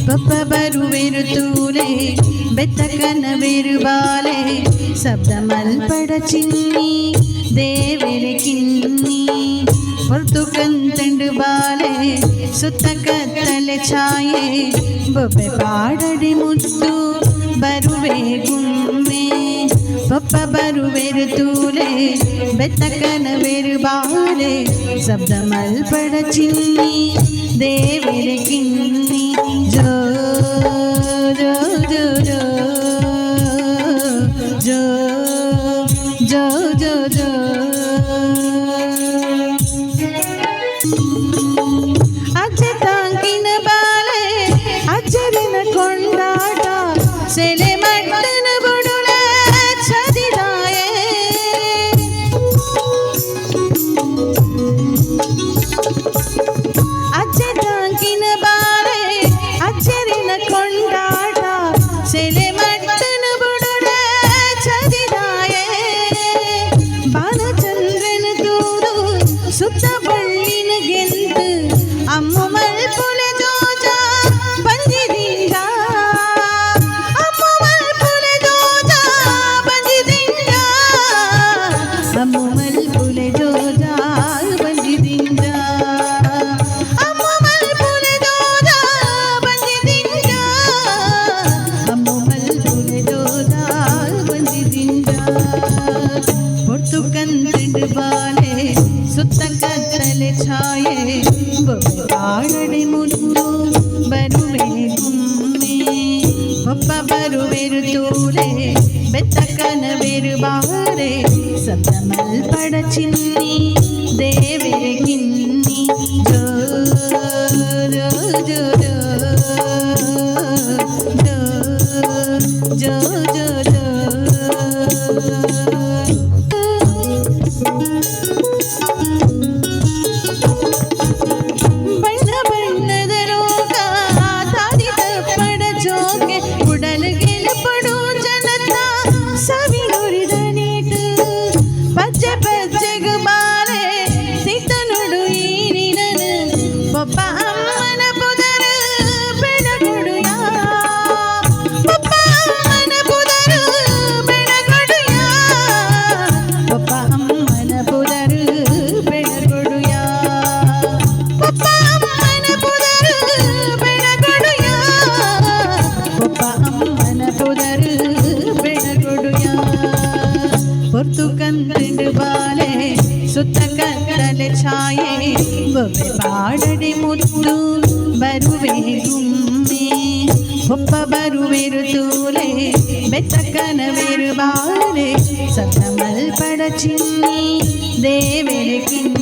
ಪಪ್ಪ ಬರುವೆರು ತೂಲೆ ಬೆತ್ತಕನ ಬಿರುಬಾಲೆ ಶಬ್ದ ಮಲ್ಪಡ ಚಿನ್ನಿ ದೇವರ ಕಿನ್ನಿ ಹೊರತು ಕಂತಂಡು ಬಾಲೆ ಸುತ್ತ ಕತ್ತಲೆ ಛಾಯೆ ಬೊಬ್ಬೆ ಪಾಡಡಿ ಮುತ್ತು ಬರುವೆ ಗುಮ್ಮೆ ಪಪ್ಪ ಬರುವೆರು ತೂಲೆ ಬೆತ್ತಕನ ಬಿರುಬಾಲೆ ಶಬ್ದ ಮಲ್ಪಡ ಚಿನ್ನಿ ದೇವರ ಕಿನ್ನಿ ಜೋ ಜೋ ಜೋ ಜೋ ಜೋ ಜೋ ಜೋ ಜೋ ಅಜ್ಜ ತಾಂಗಿನ ಬಾಲೆ ಅಜ್ಜರಿನ ಕೊಂಡಾಟ ಸೆಲೆ ಮಟ್ಟನ ಬುಡುಳ ಚದಿದಾಯೆ ಅಜ್ಜ ತಾಂಗಿನ ಬಾಲೆ ಅಜ್ಜರಿನ ಕೊಂಡಾಟ ಸೆಲೆ ಮಟ್ಟನ ಬುಡುಳ ಚದಿದಾಯೆ ಬಾಲಚಂದ್ರನ ತೂರು ಸುತ್ತ ಬಳ್ಳಿನ ಗೆಂತು ಅಮ್ಮ ಮಲ್ಪುಲೆ ಜೋಜ ಬಂದಿದಿಂದ ಅಮ್ಮ ಮಲ್ಪುಲೆ ಜೋಜ ಬಂದಿದಿಂದ ಅಮ್ಮ ಮಲ್ಪುಲೆ ಜೋಜ ಬಂದಿದಿಂದ ಅಮ್ಮ ಮಲ್ಪುಲೆ ಜೋಜ ಬಂದಿದಿಂದ ಅಮ್ಮ ಮಲ್ಪುಲೆ ಜೋಜ ಬಂದಿದಿಂದ ಹೊತ್ತು ಕಂತಂಡು ಬಾಲೆ ಸುತ್ತ ಕತ್ತಲೆ ಛಾಯೆ ಬೊಬ್ಬೆ ಪಾಡಡೆ ಮುತ್ತು ಬರುವೆ ಗುಮ್ಮೆ ಪಪ್ಪ ಬರುವೆರು ತೂಲೆ ಬೆತ್ತಕನ ಬಿರುಬಾಲೆ ಶಬ್ದ ಮಲ್ಪಡ ಚಿನ್ನಿ ದೇವರ ಕಿನ್ನಿ ಜೋ ಜೋ ಜೋ ಜೋ ಜೋ ಜೋ ಜೋ ಬಣ್ಣ ಬಣ್ಣದ ರೋಗ ತಾದಿ ತಪ್ಪಡ ಜೋಗೆ ಉಡಲು ಗೆಲಪಡು ಜನತ ಸವಿ ನುರಿದ ನೀಟು ಪಜ್ಜೆ ಪಜ್ಜೆಗು ಬಾಲೆ ಸಿಟ್ಟ ನುಡು ಈರಿನನು ಒಬ್ಬ ಅಮ್ಮನ ಪುದರು ಬೆಳಗುಡುಯ ಒಬ್ಬ ಅಮ್ಮನ ಪುದರು ಬೆಳಗುಡುಯ ಒಬ್ಬ ಅಮ್ಮನ ಪುದರು ಬೆಳಗುಡುಯ ಒಬ್ಬ ಅಮ್ಮನ ಪುದರು ಬೆಳಗುಡುಯ ಒಬ್ಬ ಅಮ್ಮನ ಪುದರು ಬೆಳಗುಡುಯ ಹೊತ್ತು ಕಂತಂಡು ಬಾಲೆ ಸುತ್ತ ಕತ್ತಲೆ ಛಾಯೆ ಬೊಬ್ಬೆ ಪಾಡಡೆ ಮುತ್ತು ಬರುವೆ ಗುಮ್ಮೆ ಒಬ್ಬ ಬರುವೆರು ತೂಲೆ ಬೆತ್ತಕನ ಬಿರುಬಾಲೆ ಶಬ್ದ ಮಲ್ಪಡ ಚಿನ್ನಿ ದೇವರ ಕಿನ್ನಿ